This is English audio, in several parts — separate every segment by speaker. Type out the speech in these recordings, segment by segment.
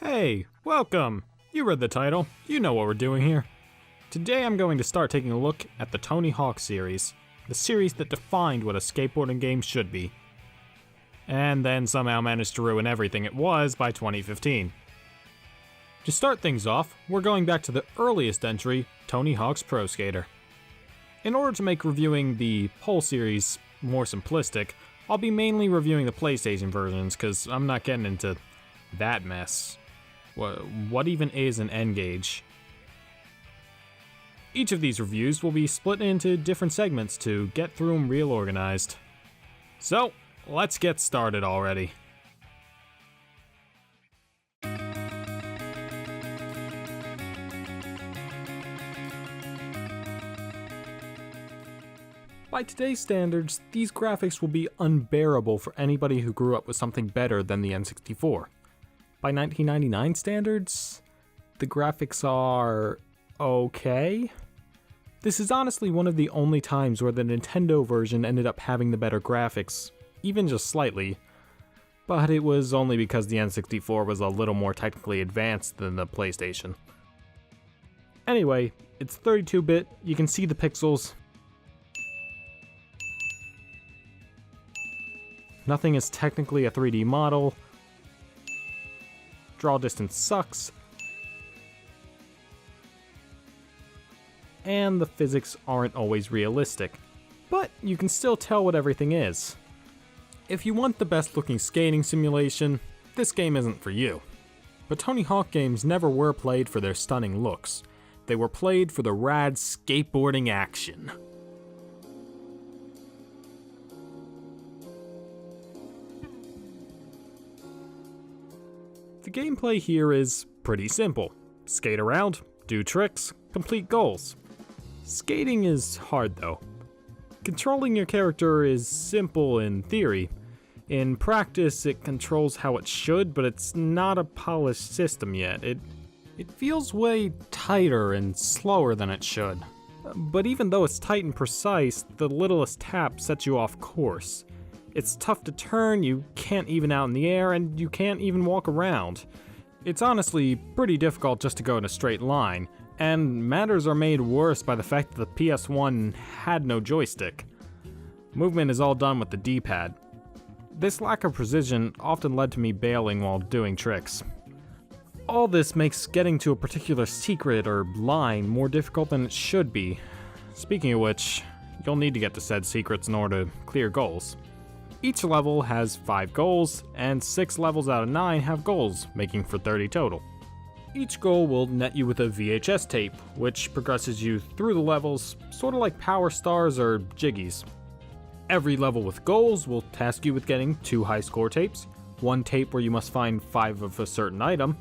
Speaker 1: Hey, welcome! You read the title, you know what we're doing here. Today I'm going to start taking a look at the Tony Hawk series, the series that defined what a skateboarding game should be. And then somehow managed to ruin everything it was by 2015. To start things off, we're going back to the earliest entry, Tony Hawk's Pro Skater. In order to make reviewing the whole series more simplistic, I'll be mainly reviewing the PlayStation versions, cause I'm not getting into that mess. What even is an N-Gauge? Each of these reviews will be split into different segments to get through them real organized. So, let's get started already. By today's standards, these graphics will be unbearable for anybody who grew up with something better than the N64. By 1999 standards, the graphics are okay. This is honestly one of the only times where the Nintendo version ended up having the better graphics, even just slightly, but it was only because the N64 was a little more technically advanced than the PlayStation. Anyway, it's 32-bit, you can see the pixels. Nothing is technically a 3D model. Draw distance sucks. And the physics aren't always realistic, but you can still tell what everything is. If you want the best looking skating simulation, this game isn't for you. But Tony Hawk games never were played for their stunning looks. They were played for the rad skateboarding action. The gameplay here is pretty simple. Skate around, do tricks, complete goals. Skating is hard though. Controlling your character is simple in theory. In practice, it controls how it should, but it's not a polished system yet. It feels way tighter and slower than it should. But even though it's tight and precise, the littlest tap sets you off course. It's tough to turn, you can't even out in the air, and you can't even walk around. It's honestly pretty difficult just to go in a straight line, and matters are made worse by the fact that the PS1 had no joystick. Movement is all done with the D-pad. This lack of precision often led to me bailing while doing tricks. All this makes getting to a particular secret or line more difficult than it should be. Speaking of which, you'll need to get to said secrets in order to clear goals. Each level has 5 goals, and 6 levels out of 9 have goals, making for 30 total. Each goal will net you with a VHS tape, which progresses you through the levels, sort of like Power Stars or Jiggies. Every level with goals will task you with getting 2 high score tapes, 1 tape where you must find 5 of a certain item,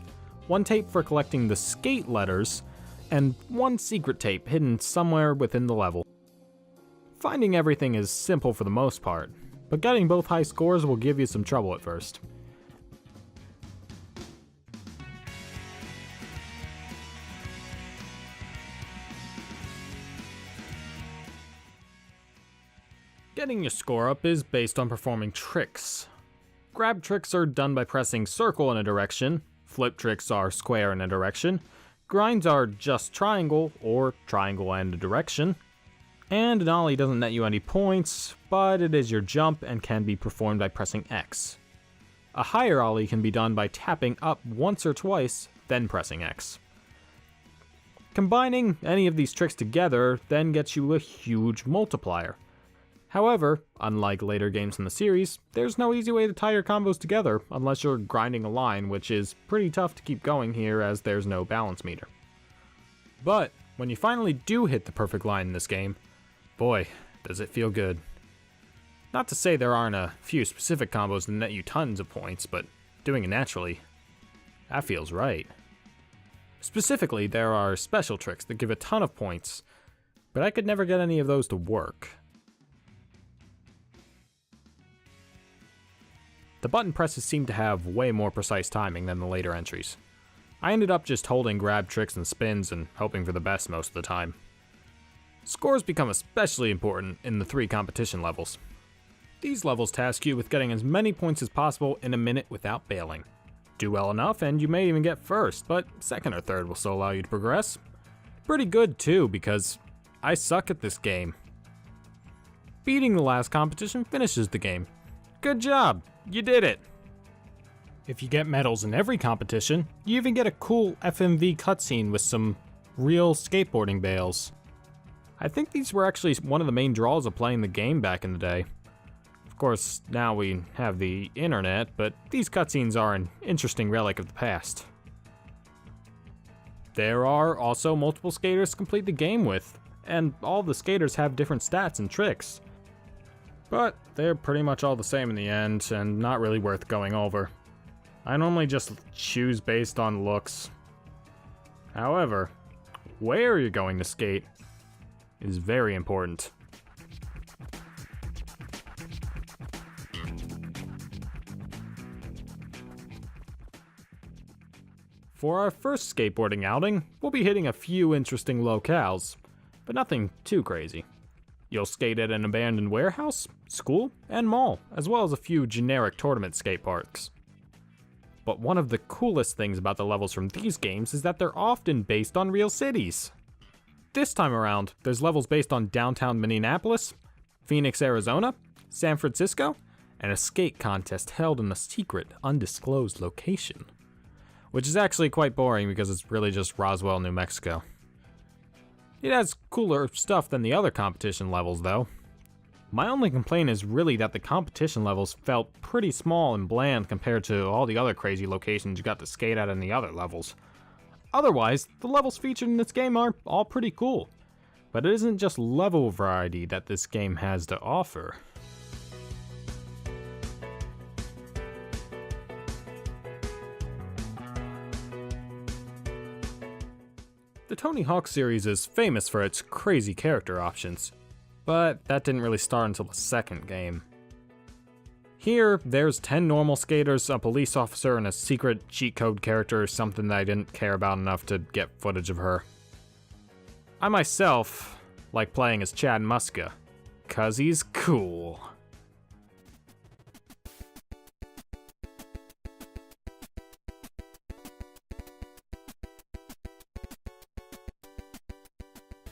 Speaker 1: 1 tape for collecting the skate letters, and 1 secret tape hidden somewhere within the level. Finding everything is simple for the most part, but getting both high scores will give you some trouble at first. Getting your score up is based on performing tricks. Grab tricks are done by pressing circle in a direction, flip tricks are square in a direction, grinds are just triangle or triangle and a direction, and an ollie doesn't net you any points, but it is your jump and can be performed by pressing X. A higher ollie can be done by tapping up once or twice, then pressing X. Combining any of these tricks together then gets you a huge multiplier. However, unlike later games in the series, there's no easy way to tie your combos together unless you're grinding a line, which is pretty tough to keep going here as there's no balance meter. But when you finally do hit the perfect line in this game, boy, does it feel good. Not to say there aren't a few specific combos that net you tons of points, but doing it naturally, that feels right. Specifically, there are special tricks that give a ton of points, but I could never get any of those to work. The button presses seem to have way more precise timing than the later entries. I ended up just holding grab tricks and spins and hoping for the best most of the time. Scores become especially important in the 3 competition levels. These levels task you with getting as many points as possible in a minute without bailing. do well enough and you may even get first, but second or third will still allow you to progress. Pretty good too, because I suck at this game. Beating the last competition finishes the game. Good job, you did it! If you get medals in every competition, you even get a cool FMV cutscene with some real skateboarding bales. I think these were actually one of the main draws of playing the game back in the day. Of course, now we have the internet, but these cutscenes are an interesting relic of the past. There are also multiple skaters to complete the game with, and all the skaters have different stats and tricks. But they're pretty much all the same in the end, and not really worth going over. I normally just choose based on looks. However, where you're going to skate is very important. For our first skateboarding outing, we'll be hitting a few interesting locales, but nothing too crazy. You'll skate at an abandoned warehouse, school, and mall, as well as a few generic tournament skate parks. But one of the coolest things about the levels from these games is that they're often based on real cities. This time around, there's levels based on downtown Minneapolis, Phoenix, Arizona, San Francisco, and a skate contest held in a secret, undisclosed location. Which is actually quite boring because it's really just Roswell, New Mexico. It has cooler stuff than the other competition levels though. My only complaint is really that the competition levels felt pretty small and bland compared to all the other crazy locations you got to skate at in the other levels. Otherwise, the levels featured in this game are all pretty cool. But it isn't just level variety that this game has to offer. The Tony Hawk series is famous for its crazy character options, but that didn't really start until the second game. Here, there's 10 normal skaters, a police officer, and a secret cheat code character, something that I didn't care about enough to get footage of her. I myself like playing as Chad Muska, 'cause he's cool.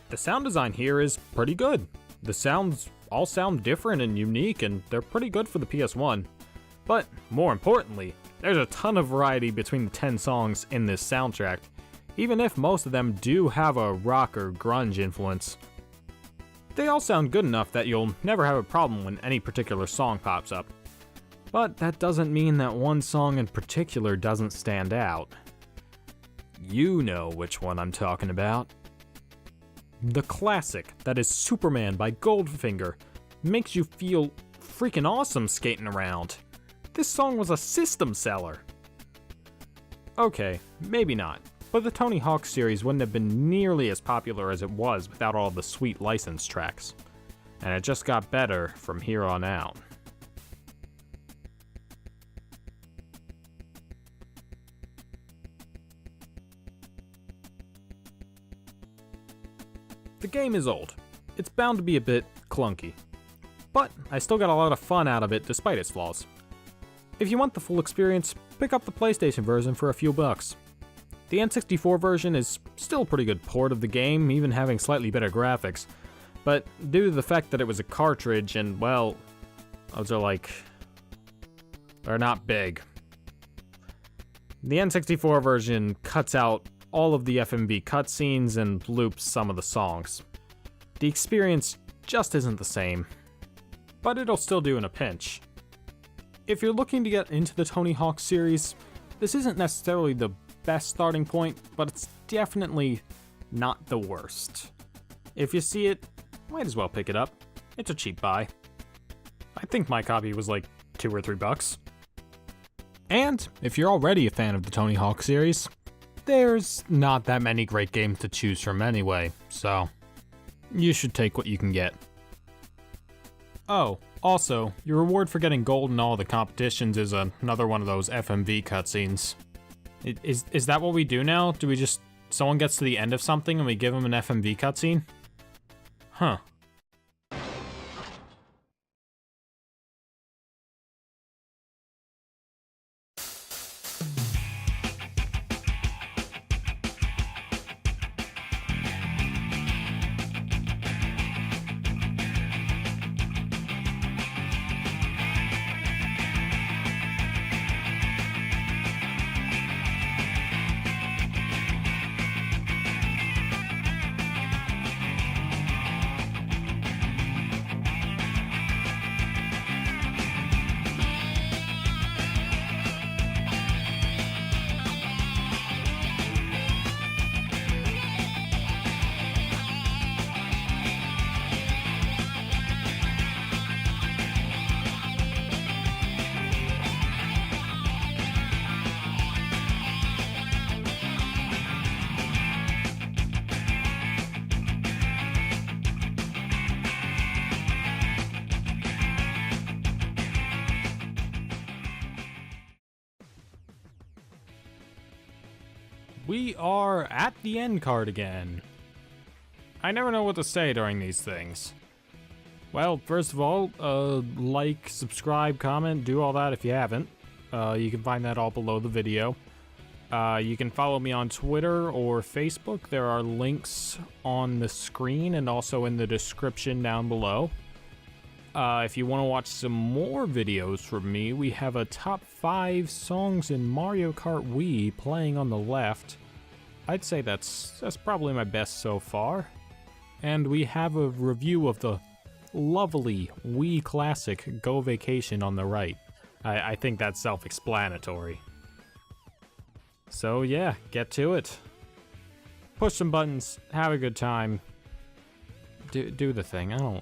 Speaker 1: The sound design here is pretty good. The sounds all sound different and unique, and they're pretty good for the PS1. But more importantly, there's a ton of variety between the 10 songs in this soundtrack, even if most of them do have a rock or grunge influence. They all sound good enough that you'll never have a problem when any particular song pops up. But that doesn't mean that one song in particular doesn't stand out. You know which one I'm talking about. The classic that is Superman by Goldfinger makes you feel freaking awesome skating around. This song was a system seller. Okay, maybe not, but the Tony Hawk series wouldn't have been nearly as popular as it was without all the sweet license tracks. And it just got better from here on out. The game is old. It's bound to be a bit clunky. But I still got a lot of fun out of it despite its flaws. If you want the full experience, pick up the PlayStation version for a few bucks. The N64 version is still a pretty good port of the game, even having slightly better graphics. But due to the fact that it was a cartridge and, well, those are they're not big. The N64 version cuts out all of the FMV cutscenes and loops some of the songs. The experience just isn't the same, but it'll still do in a pinch. If you're looking to get into the Tony Hawk series, this isn't necessarily the best starting point, but it's definitely not the worst. If you see it, might as well pick it up. It's a cheap buy. I think my copy was like $2 or $3. And if you're already a fan of the Tony Hawk series, there's not that many great games to choose from anyway, so you should take what you can get. Oh, also, your reward for getting gold in all the competitions is another one of those FMV cutscenes. Is that what we do now? Do we just... someone gets to the end of something and we give them an FMV cutscene? Huh. we are at the end card again. I never know what to say during these things. Well, first of all, like, subscribe, comment, do all that if you haven't. You can find that all below the video. You can follow me on Twitter or Facebook. There are links on the screen and also in the description down below. If you want to watch some more videos from me, we have a top 5 songs in Mario Kart Wii playing on the left. I'd say that's probably my best so far. And we have a review of the lovely Wii classic Go Vacation on the right. I think that's self-explanatory. So yeah, get to it. Push some buttons, have a good time. Do the thing. I don't